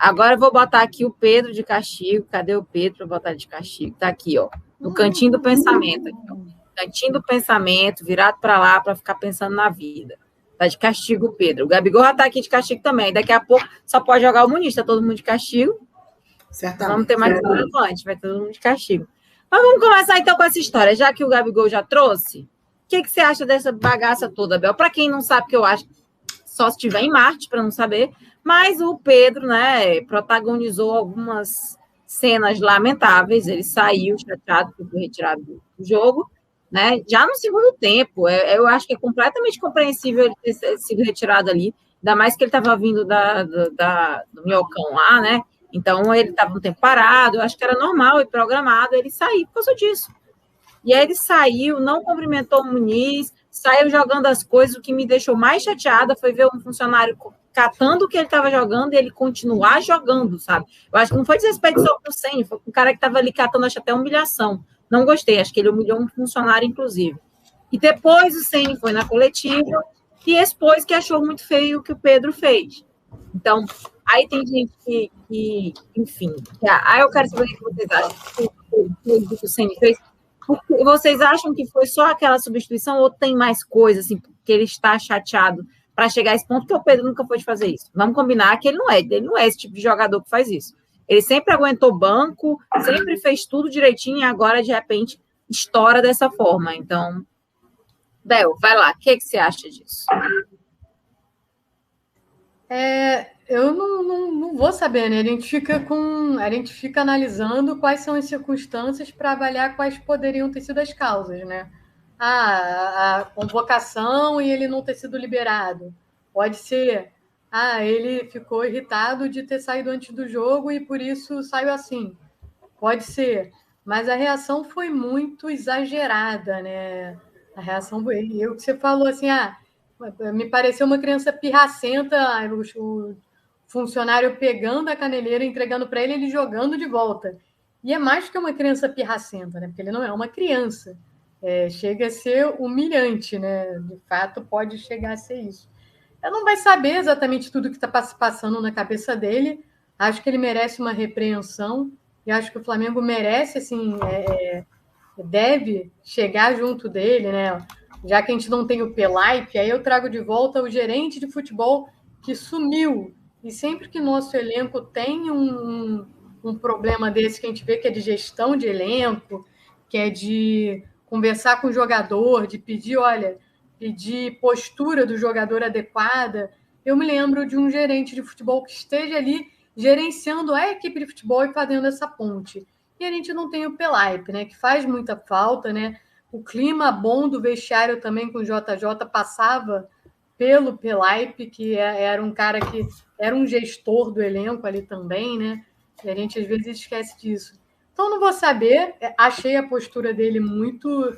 Agora eu vou botar aqui o Pedro de castigo. Cadê o Pedro para botar de castigo? Tá aqui, ó. No cantinho do pensamento. Aqui, ó. Cantinho do pensamento, virado para lá para ficar pensando na vida. Tá de castigo o Pedro. O Gabigol já tá aqui de castigo também. Daqui a pouco só pode jogar o Muniz. Tá todo mundo de castigo. Certamente. Vamos ter mais relevante. Vai todo mundo de castigo. Mas vamos começar então com essa história. Já que o Gabigol já trouxe, o que você acha dessa bagaça toda, Bel? Para quem não sabe, que eu acho só se estiver em Marte, para não saber, mas o Pedro, né, protagonizou algumas cenas lamentáveis, ele saiu chateado por foi retirado do jogo, né, já no segundo tempo, eu acho que é completamente compreensível ele ter sido retirado ali, ainda mais que ele estava vindo do Minhocão lá, né, então ele estava um tempo parado, eu acho que era normal e programado ele sair por causa disso. E aí ele saiu, não cumprimentou o Muniz, saiu jogando as coisas. O que me deixou mais chateada foi ver um funcionário catando o que ele estava jogando e ele continuar jogando, sabe? Eu acho que não foi desrespeito só para o Senna, foi um cara que estava ali catando, acho até humilhação. Não gostei, acho que ele humilhou um funcionário, inclusive. E depois o Senna foi na coletiva e expôs que achou muito feio o que o Pedro fez. Então, aí tem gente que enfim. Aí eu quero saber o que vocês acham que o Senna fez. Vocês acham que foi só aquela substituição ou tem mais coisa, assim, que ele está chateado para chegar a esse ponto? Porque o Pedro nunca foi de fazer isso. Vamos combinar que ele não é esse tipo de jogador que faz isso. Ele sempre aguentou banco, sempre fez tudo direitinho e agora, de repente, estoura dessa forma. Então, Bel, vai lá. O que você acha disso? Eu não vou saber, né? A gente fica analisando quais são as circunstâncias para avaliar quais poderiam ter sido as causas, né? A convocação e ele não ter sido liberado. Pode ser. Ele ficou irritado de ter saído antes do jogo e por isso saiu assim. Pode ser. Mas a reação foi muito exagerada, né? A reação foi. E o que você falou assim, me pareceu uma criança pirracenta, o funcionário pegando a caneleira, entregando para ele, ele jogando de volta. E é mais que uma criança pirracenta, né? Porque ele não é uma criança. Chega a ser humilhante, né? De fato, pode chegar a ser isso. Eu não vai saber exatamente tudo que está passando na cabeça dele. Acho que ele merece uma repreensão. E acho que o Flamengo merece, assim, deve chegar junto dele, né? Já que a gente não tem o Pelaipe, aí eu trago de volta o gerente de futebol que sumiu. E sempre que nosso elenco tem um problema desse, que a gente vê que é de gestão de elenco, que é de conversar com o jogador, de pedir postura do jogador adequada, eu me lembro de um gerente de futebol que esteja ali gerenciando a equipe de futebol e fazendo essa ponte. E a gente não tem o Pelaipe, né? Que faz muita falta, né? O clima bom do vestiário também com o JJ passava pelo Pelaipe, que era um cara que era um gestor do elenco ali também, né? E a gente às vezes esquece disso. Então não vou saber, achei a postura dele muito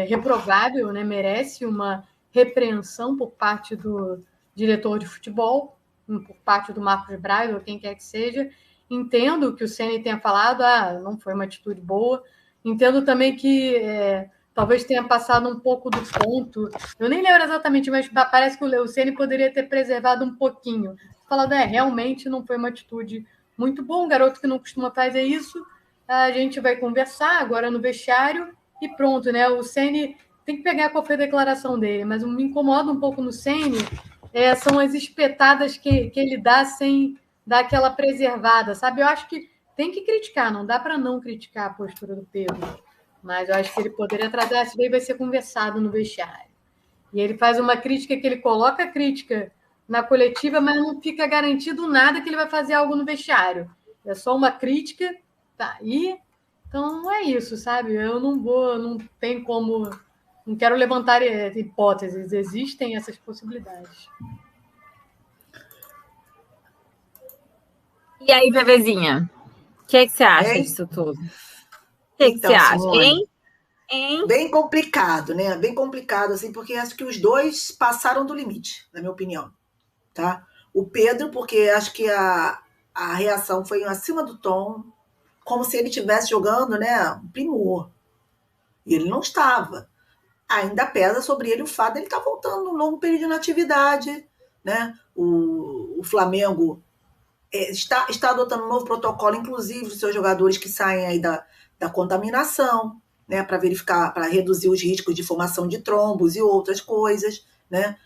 reprovável, né? Merece uma repreensão por parte do diretor de futebol, por parte do Marcos Braz ou quem quer que seja. Entendo que o Ceni tenha falado, não foi uma atitude boa. Entendo também que talvez tenha passado um pouco do ponto. Eu nem lembro exatamente, mas parece que o Ceni poderia ter preservado um pouquinho. Falado, realmente não foi uma atitude muito boa. Um garoto que não costuma fazer isso, a gente vai conversar agora no vestiário e pronto, né? O Ceni tem que pegar qual foi a declaração dele, mas me incomoda um pouco no Ceni são as espetadas que ele dá sem dar aquela preservada, sabe? Eu acho que tem que criticar, não dá para não criticar a postura do Pedro, mas eu acho que ele poderia tratar, isso daí vai ser conversado no vestiário. E ele faz uma crítica que ele coloca a crítica na coletiva, mas não fica garantido nada que ele vai fazer algo no vestiário. É só uma crítica, tá? Então é isso, sabe? Eu não tem como, não quero levantar hipóteses, existem essas possibilidades. E aí, Bebezinha? O que você acha disso tudo? O que você acha? Simone, bem complicado, né? Bem complicado, assim, porque acho que os dois passaram do limite, na minha opinião, tá? O Pedro, porque acho que a reação foi acima do tom, como se ele estivesse jogando, né, um primor. E ele não estava. Ainda pesa sobre ele o fato de ele estar voltando num longo período de inatividade, né? O Flamengo está adotando um novo protocolo, inclusive os seus jogadores que saem aí da contaminação, né, para verificar, para reduzir os riscos de formação de trombos e outras coisas, né?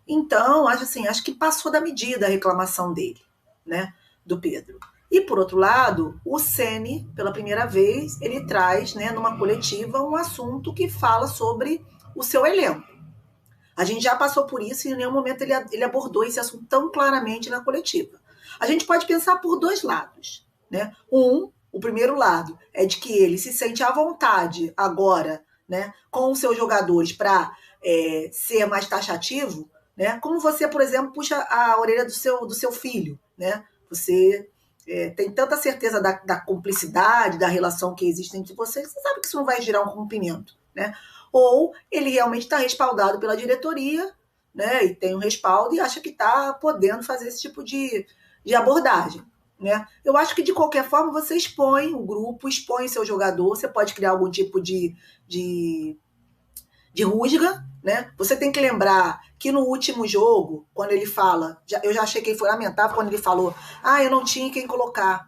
Então, acho que passou da medida a reclamação dele, né, do Pedro. E, por outro lado, o Ceni, pela primeira vez, ele traz, né, numa coletiva, um assunto que fala sobre o seu elenco. A gente já passou por isso e em nenhum momento ele abordou esse assunto tão claramente na coletiva. A gente pode pensar por dois lados, né? O primeiro lado é de que ele se sente à vontade agora, né, com os seus jogadores para ser mais taxativo, né? Como você, por exemplo, puxa a orelha do seu filho, né? Você tem tanta certeza da cumplicidade, da relação que existe entre vocês, você sabe que isso não vai gerar um rompimento, né? Ou ele realmente está respaldado pela diretoria, né? E tem um respaldo e acha que está podendo fazer esse tipo de abordagem, né? Eu acho que, de qualquer forma, você expõe o grupo, expõe seu jogador, você pode criar algum tipo de rusga, né? Você tem que lembrar que no último jogo, quando ele fala, eu já achei que ele foi lamentável quando ele falou, eu não tinha quem colocar.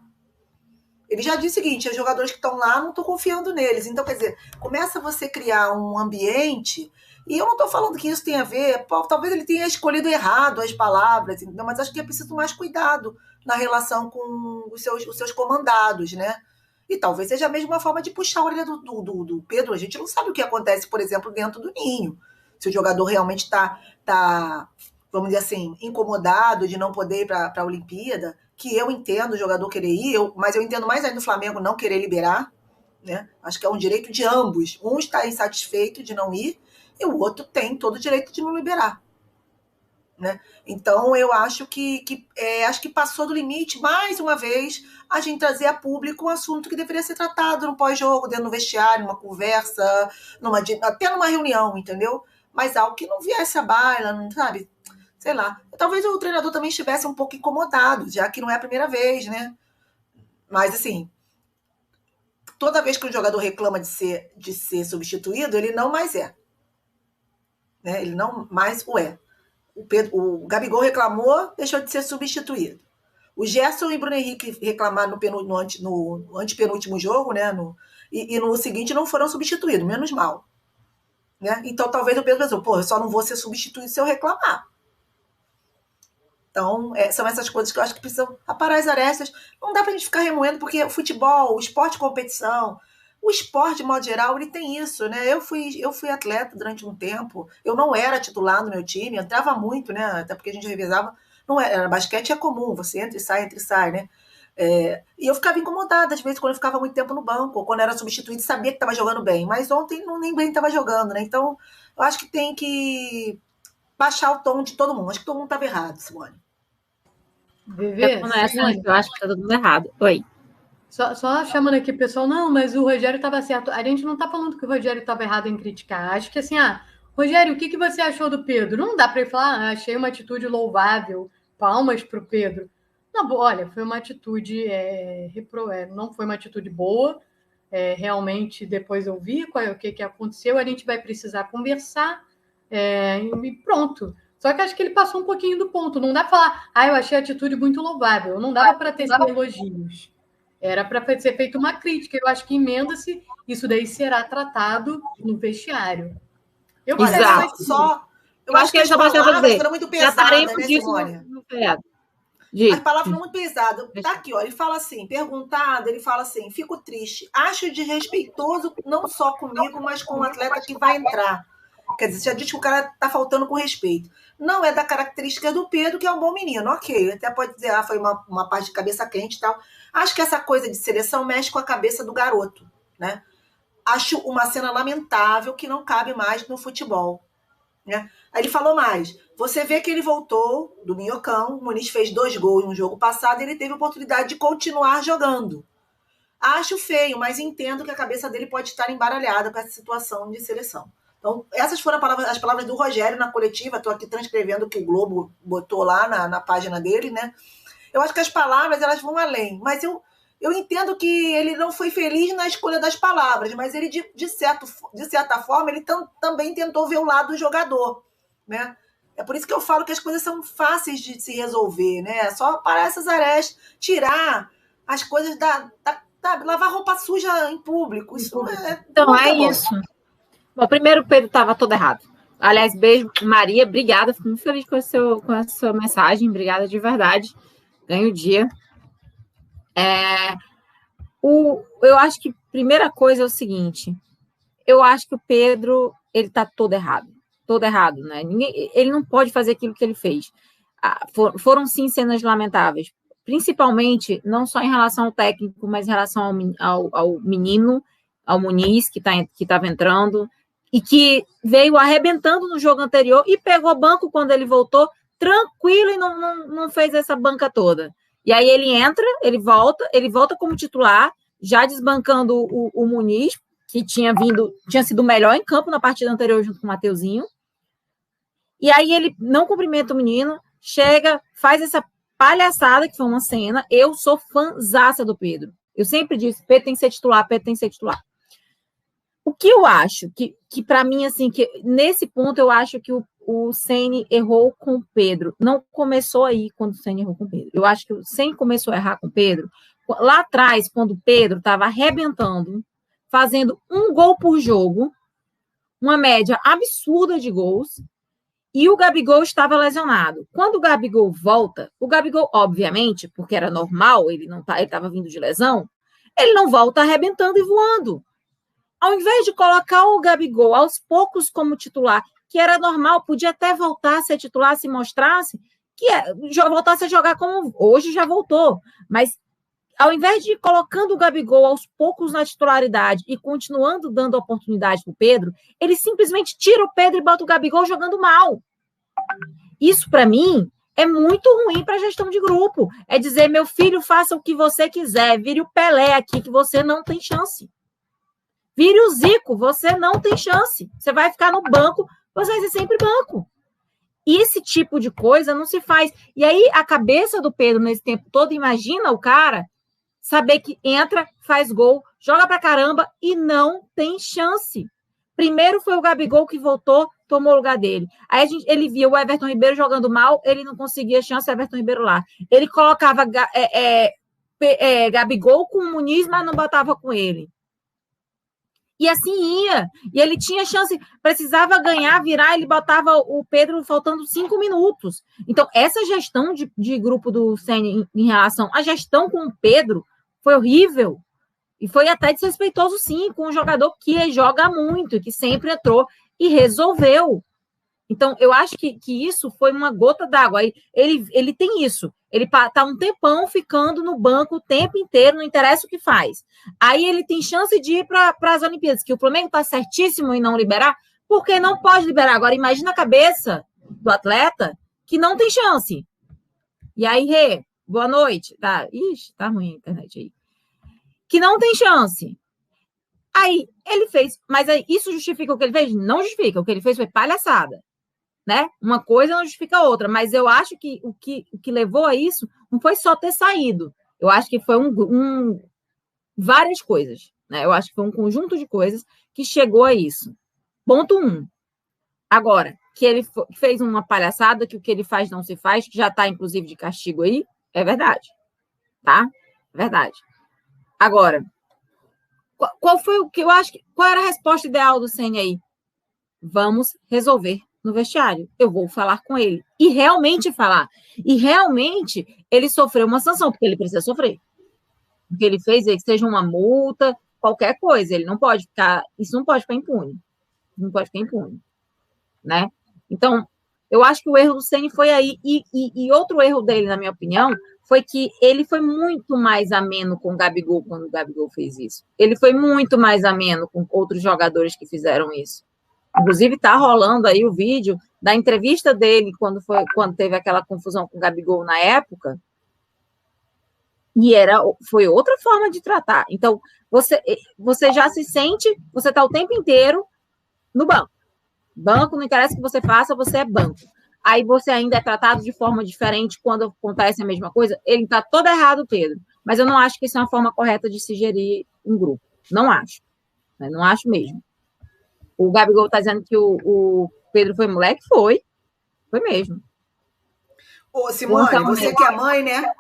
Ele já disse o seguinte, os jogadores que estão lá, não estou confiando neles. Então, quer dizer, começa você a criar um ambiente, e eu não estou falando que isso tem a ver, talvez ele tenha escolhido errado as palavras, entendeu? Mas acho que é preciso mais cuidado na relação com os seus comandados, né? E talvez seja mesmo uma forma de puxar a orelha do Pedro. A gente não sabe o que acontece, por exemplo, dentro do ninho. Se o jogador realmente está, vamos dizer assim, incomodado de não poder ir para a Olimpíada, que eu entendo o jogador querer ir, mas eu entendo mais ainda o Flamengo não querer liberar, né? Acho que é um direito de ambos. Um está insatisfeito de não ir e o outro tem todo o direito de não liberar, né? Então, eu acho que passou do limite, mais uma vez, a gente trazer a público um assunto que deveria ser tratado no pós-jogo, dentro do vestiário, numa conversa, até numa reunião, entendeu? Mas algo que não viesse a baila, não sabe? Sei lá. Talvez o treinador também estivesse um pouco incomodado, já que não é a primeira vez, né? Mas, assim, toda vez que o jogador reclama de ser substituído, ele não mais é. Né? Ele não mais o é. O Gabigol reclamou, deixou de ser substituído. O Gerson e o Bruno Henrique reclamaram no antepenúltimo jogo, né? E no seguinte não foram substituídos, menos mal. Né? Então talvez o Pedro pensou, eu só não vou ser substituído se eu reclamar. Então, são essas coisas que eu acho que precisam aparar as arestas. Não dá pra gente ficar remoendo, porque o futebol, o esporte de competição, o esporte, de modo geral, ele tem isso, né? Eu fui atleta durante um tempo, eu não era titular no meu time, entrava muito, né? Até porque a gente revezava, não era, basquete é comum, você entra e sai, né? E eu ficava incomodada, às vezes, quando eu ficava muito tempo no banco, ou quando era substituído, sabia que estava jogando bem, mas ontem nem bem estava jogando, né? Então, eu acho que tem que baixar o tom de todo mundo. Acho que todo mundo estava errado, Simone. Vivi, eu acho que está todo mundo errado. Oi. Só chamando aqui o pessoal, não, mas o Rogério estava certo. A gente não está falando que o Rogério estava errado em criticar. Acho que assim, Rogério, o que você achou do Pedro? Não dá para ele falar, achei uma atitude louvável, palmas para o Pedro. Não, olha, foi uma atitude, não foi uma atitude boa. Realmente, depois eu vi o que aconteceu, a gente vai precisar conversar e pronto. Só que acho que ele passou um pouquinho do ponto. Não dá para falar, eu achei a atitude muito louvável. Não dava para ter elogios. Era para ser feita uma crítica. Eu acho que emenda-se, isso daí será tratado no vestiário. Eu acho que as palavras foram muito pesadas, né, Simone? As palavras foram muito pesadas. Tá aqui, ó. Ele fala assim, perguntado, ele fala assim, fico triste. Acho desrespeitoso não só comigo, mas com o atleta que vai entrar. Quer dizer, já diz que o cara tá faltando com respeito. Não é da característica do Pedro, que é um bom menino. Ok, até pode dizer, foi uma parte de cabeça quente e tal. Acho que essa coisa de seleção mexe com a cabeça do garoto, né? Acho uma cena lamentável que não cabe mais no futebol. Né? Aí ele falou mais. Você vê que ele voltou do Minhocão, o Muniz fez 2 gols no jogo passado e ele teve a oportunidade de continuar jogando. Acho feio, mas entendo que a cabeça dele pode estar embaralhada com essa situação de seleção. Então, essas foram as palavras do Rogério na coletiva. Estou aqui transcrevendo o que o Globo botou lá na página dele, né? Eu acho que as palavras elas vão além, mas eu entendo que ele não foi feliz na escolha das palavras, mas ele, de certa forma, ele também tentou ver o lado do jogador, né? É por isso que eu falo que as coisas são fáceis de se resolver, né? É só parar essas arestas, tirar as coisas lavar roupa suja em público. Isso então, é isso. Bom, primeiro, o Pedro estava todo errado. Aliás, beijo, Maria, obrigada. Fico muito feliz com a sua mensagem. Obrigada de verdade. Ganho o dia. Eu acho que a primeira coisa é o seguinte. Eu acho que o Pedro, ele está todo errado. Todo errado, né? Ele não pode fazer aquilo que ele fez. Foram, sim, cenas lamentáveis. Principalmente, não só em relação ao técnico, mas em relação ao menino, ao Muniz, que estava entrando, e que veio arrebentando no jogo anterior e pegou banco quando ele voltou, tranquilo, e não fez essa banca toda. E aí ele entra, ele volta como titular, já desbancando o Muniz, que tinha sido melhor em campo na partida anterior junto com o Mateuzinho. E aí ele não cumprimenta o menino, chega, faz essa palhaçada, que foi uma cena. Eu sou fãzaça do Pedro. Eu sempre disse, Pedro tem que ser titular, Pedro tem que ser titular. O que eu acho, que para mim, assim, que nesse ponto eu acho que o Ceni errou com o Pedro. Não começou aí quando o Ceni errou com o Pedro. Eu acho que o Ceni começou a errar com o Pedro lá atrás, quando o Pedro estava arrebentando, fazendo um gol por jogo, uma média absurda de gols, e o Gabigol estava lesionado. Quando o Gabigol volta, o Gabigol, obviamente, porque era normal, ele estava vindo de lesão, ele não volta arrebentando e voando. Ao invés de colocar o Gabigol aos poucos como titular, que era normal, podia até voltar a ser titular, se mostrasse, voltasse a jogar como hoje já voltou, mas ao invés de ir colocando o Gabigol aos poucos na titularidade e continuando dando oportunidade para o Pedro, ele simplesmente tira o Pedro e bota o Gabigol jogando mal. Isso, para mim, é muito ruim para a gestão de grupo. É dizer, meu filho, faça o que você quiser, vire o Pelé aqui, que você não tem chance. Vire o Zico, você não tem chance. Você vai ficar no banco, você vai ser sempre banco. E esse tipo de coisa não se faz. E aí, a cabeça do Pedro, nesse tempo todo, imagina o cara saber que entra, faz gol, joga pra caramba e não tem chance. Primeiro foi o Gabigol que voltou, tomou o lugar dele. Aí ele via o Everton Ribeiro jogando mal, ele não conseguia chance, o Everton Ribeiro lá. Ele colocava Gabigol com o Muniz, mas não botava com ele. E assim ia. E ele tinha chance, precisava ganhar, virar, ele botava o Pedro faltando 5 minutos. Então, essa gestão de grupo do Ceni em relação à gestão com o Pedro foi horrível. E foi até desrespeitoso, sim, com um jogador que joga muito, que sempre entrou e resolveu. Então, eu acho que isso foi uma gota d'água. Ele tem isso. Ele está um tempão ficando no banco o tempo inteiro, não interessa o que faz. Aí ele tem chance de ir para as Olimpíadas, que o Flamengo está certíssimo em não liberar, porque não pode liberar. Agora, imagina a cabeça do atleta que não tem chance. E aí, Rê, boa noite. Ixi, tá ruim a internet aí. Que não tem chance. Aí, ele fez. Mas aí, isso justifica o que ele fez? Não justifica. O que ele fez foi palhaçada. Né? Uma coisa não justifica a outra, mas eu acho que o que levou a isso não foi só ter saído. Eu acho que foi várias coisas. Né? Eu acho que foi um conjunto de coisas que chegou a isso. Ponto 1. Agora, que ele fez uma palhaçada, que o que ele faz não se faz, que já está, inclusive, de castigo aí, é verdade. Tá? Verdade. Agora, qual foi o que eu acho qual era a resposta ideal do Ceni aí? Vamos resolver no vestiário. Eu vou falar com ele. E realmente falar. E realmente ele sofreu uma sanção, porque ele precisa sofrer. O que ele fez é que seja uma multa, qualquer coisa. Ele não pode ficar. Isso não pode ficar impune. Não pode ficar impune. Né? Então, eu acho que o erro do Ceni foi aí. E outro erro dele, na minha opinião, foi que ele foi muito mais ameno com o Gabigol quando o Gabigol fez isso. Ele foi muito mais ameno com outros jogadores que fizeram isso. Inclusive, está rolando aí o vídeo da entrevista dele quando teve aquela confusão com o Gabigol na época. E foi outra forma de tratar. Então, você já se sente, você está o tempo inteiro no banco. Banco, não interessa o que você faça, você é banco. Aí você ainda é tratado de forma diferente quando acontece a mesma coisa. Ele está todo errado, Pedro. Mas eu não acho que isso é uma forma correta de se gerir um grupo. Não acho. Não acho mesmo. O Gabigol está dizendo que o Pedro foi moleque? Foi. Foi mesmo. Ô, Simone, você que é mãe, né?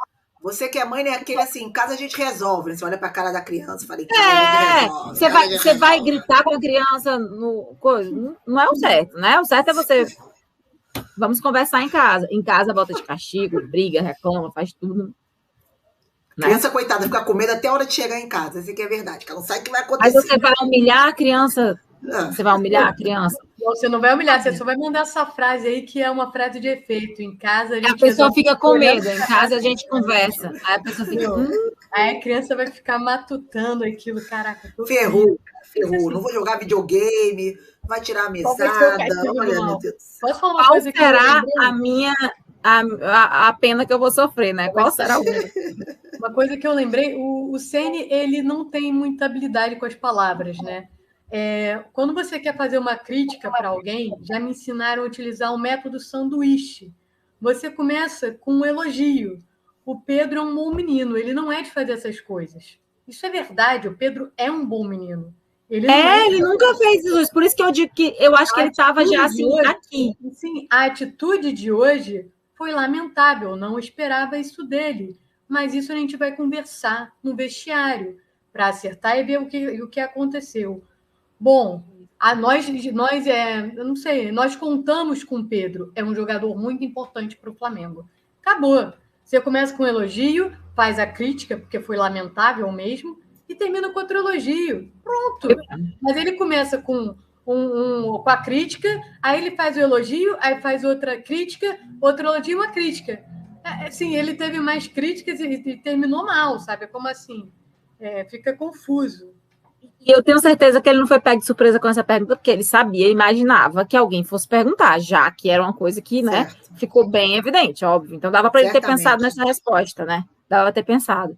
Você que é mãe, né? Aquele assim, em casa a gente resolve, né? Você olha pra cara da criança e fala, em casa a gente resolve. Você vai gritar com a criança no coisa. Não é o certo, né? O certo é você. Vamos conversar em casa. Em casa, bota de castigo, briga, reclama, faz tudo. Né? Criança, coitada, fica com medo até a hora de chegar em casa. Isso que é verdade, que ela não sabe o que vai acontecer. Aí você vai humilhar a criança. Você vai humilhar a criança. Você não vai humilhar, você só vai mandar essa frase aí, que é uma frase de efeito. Em casa, a pessoa fica com medo, em casa a gente conversa. Aí a pessoa fica. Aí a criança vai ficar matutando aquilo, caraca. Ferrou. Não vou jogar videogame, vai tirar a mesada. Olha, meu Deus. Posso falar uma Qual coisa será a pena que eu vou sofrer, né? Qual será o Uma coisa que eu lembrei, o Ceni, ele não tem muita habilidade com as palavras, né? Quando você quer fazer uma crítica para alguém, já me ensinaram a utilizar o método sanduíche. Você começa com um elogio. O Pedro é um bom menino, ele não é de fazer essas coisas. Isso é verdade, o Pedro é um bom menino. Ele nunca fez isso, por isso que eu digo que eu acho que ele estava já assim, aqui. Sim, a atitude de hoje foi lamentável, não esperava isso dele. Mas isso a gente vai conversar no vestiário para acertar e ver o que aconteceu. Bom, eu não sei, nós contamos com o Pedro, é um jogador muito importante para o Flamengo. Acabou. Você começa com um elogio, faz a crítica, porque foi lamentável mesmo, e termina com outro elogio. Pronto. Mas ele começa com a crítica, aí ele faz o elogio, aí faz outra crítica, outro elogio e uma crítica. Assim, ele teve mais críticas e terminou mal, sabe? Como assim? Fica confuso. E eu tenho certeza que ele não foi pego de surpresa com essa pergunta, porque ele sabia, imaginava que alguém fosse perguntar, já que era uma coisa que, né, ficou bem evidente, óbvio. Então dava para ele ter pensado nessa resposta, né? Dava para ter pensado.